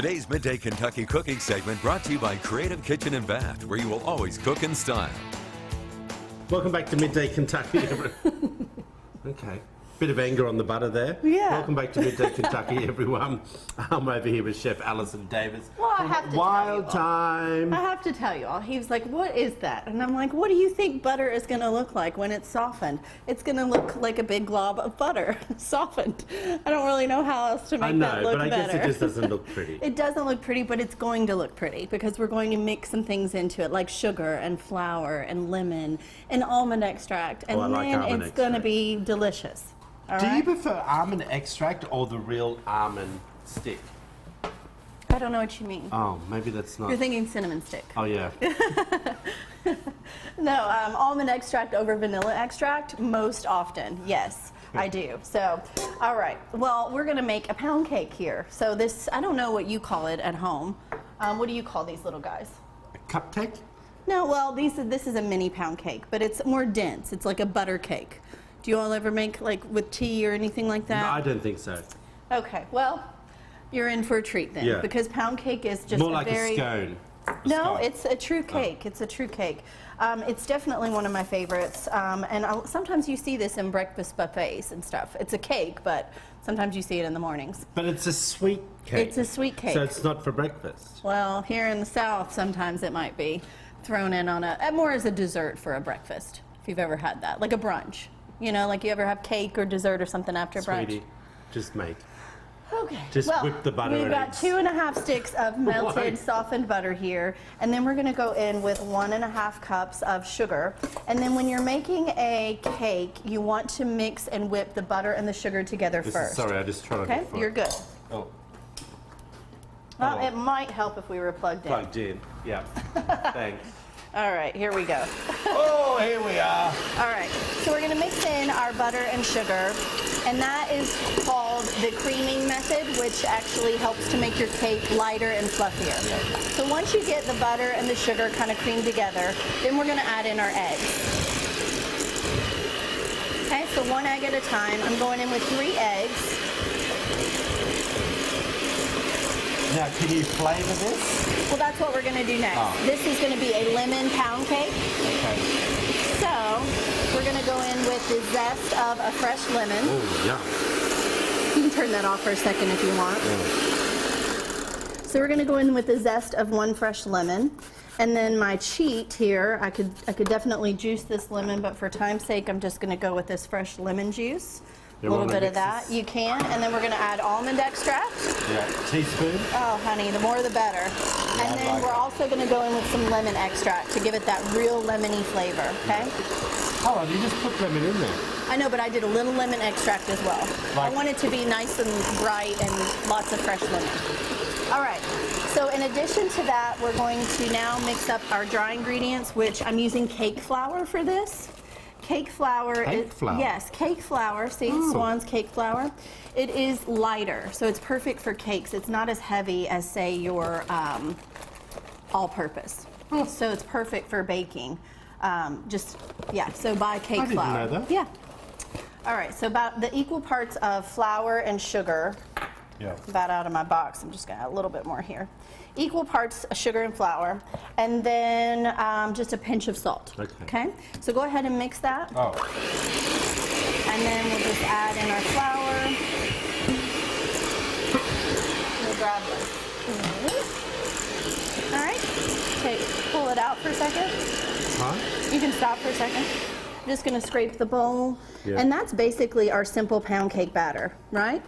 Today's Midday Kentucky cooking segment brought to you by Creative Kitchen and Bath, where you will always cook in style. Welcome back to Midday Kentucky. Okay. Bit of anger on the butter there. Yeah. Welcome back to Midday Kentucky, everyone. I'm over here with Chef Allison Davis. Well, I have to Wild tell you all. time. I have to tell you all. He was like, what is that? And I'm like, what do you think butter is going to look like when it's softened? It's going to look like a big glob of butter, softened. I don't really know how else to make that look better. I know, but I guess it just doesn't look pretty. It doesn't look pretty, but it's going to look pretty because we're going to mix some things into it, like sugar and flour and lemon and almond extract. And then it's going to be delicious. Do you prefer almond extract or the real almond stick? I don't know what you mean. Oh, maybe that's not. You're thinking cinnamon stick. Oh, yeah. No, almond extract over vanilla extract, most often, yes, I do. So, all right, well, we're gonna make a pound cake here. So this, I don't know what you call it at home. What do you call these little guys? A cupcake? No, well, this is a mini pound cake, but it's more dense. It's like a butter cake. Do you all ever make like with tea or anything like that? No, I don't think so. Okay, well, you're in for a treat then, Yeah. because pound cake is just more like a scone. No, it's a true cake. It's a true cake. It's definitely one of my favorites, and sometimes you see this in breakfast buffets and stuff. It's a cake, but sometimes you see it in the mornings. But it's a sweet cake. It's a sweet cake. So it's not for breakfast. Well, here in the South, sometimes it might be thrown in on more as a dessert for a breakfast, if you've ever had that, like a brunch. You know, like you ever have cake or dessert or something after brunch? Sweetie, just make. Okay. Just whip the butter. We've got eggs. 2.5 sticks of melted softened butter here, and then we're going to go in with 1.5 cups of sugar. And then when you're making a cake, you want to mix and whip the butter and the sugar together first. Sorry, I just tried to. Okay, you're good. Oh. Well, it might help if we were plugged in. Plugged in. Yeah. Thanks. All right, here we go. Oh, here we are. All right, so we're going to mix in our butter and sugar, and that is called the creaming method, which actually helps to make your cake lighter and fluffier. So once you get the butter and the sugar kind of creamed together, then we're going to add in our eggs. Okay, so 1 egg at a time. I'm going in with 3 eggs. Now, can you flavor this? Well, that's what we're going to do next. Oh. This is going to be a lemon pound cake. Okay. So we're going to go in with the zest of a fresh lemon. Oh, yeah. You can turn that off for a second if you want. Yeah. So we're going to go in with the zest of 1 fresh lemon. And then my cheat here, I could definitely juice this lemon, but for time's sake, I'm just going to go with this fresh lemon juice. A little bit of that. You can. And then we're going to add almond extract. Yeah, teaspoon. Oh, honey, the more the better. And then we're also going to go in with some lemon extract to give it that real lemony flavor, okay? Hold on, you just put lemon in there. I know, but I did a little lemon extract as well. I want it to be nice and bright and lots of fresh lemon. All right, so in addition to that, we're going to now mix up our dry ingredients, which I'm using cake flour for this. Cake flour. Cake flour? Yes, cake flour. See, Swan's cake flour. It is lighter, so it's perfect for cakes. It's not as heavy as, say, your all-purpose. So it's perfect for baking. So buy cake flour. I didn't know that. Yeah. All right, so about the equal parts of flour and sugar. Yeah. About out of my box. I'm just going to add a little bit more here. Equal parts of sugar and flour, and then just a pinch of salt. Okay. So go ahead and mix that. Oh. And then we'll just add in our flour. We'll grab this. All right. Pull it out for a second. Huh? You can stop for a second. I'm just going to scrape the bowl. Yeah. And that's basically our simple pound cake batter, right?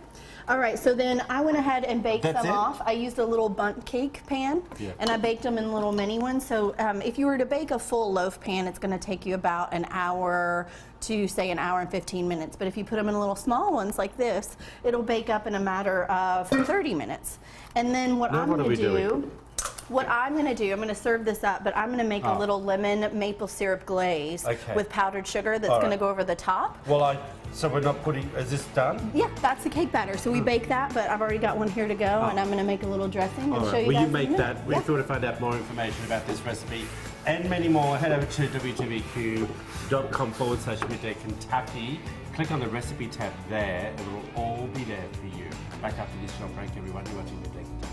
All right, so then I went ahead and baked them off. I used a little Bundt cake pan, and I baked them in little mini ones. So if you were to bake a full loaf pan, it's going to take you about an hour to, say, an hour and 15 minutes. But if you put them in little small ones like this, it'll bake up in a matter of 30 minutes. And then what I'm going to do... What I'm going to do, I'm going to serve this up, but I'm going to make a little lemon maple syrup glaze with powdered sugar that's going to go over the top. Well, so we're not putting, is this done? Yeah, that's the cake batter. So we bake that, but I've already got one here to go, and I'm going to make a little dressing and show you guys. Will you make that? If you want to find out more information about this recipe and many more, head over to www.com/midday Kentucky. Click on the recipe tab there. It will all be there for you. Back after this short break, everyone. You're watching Midday Kentucky.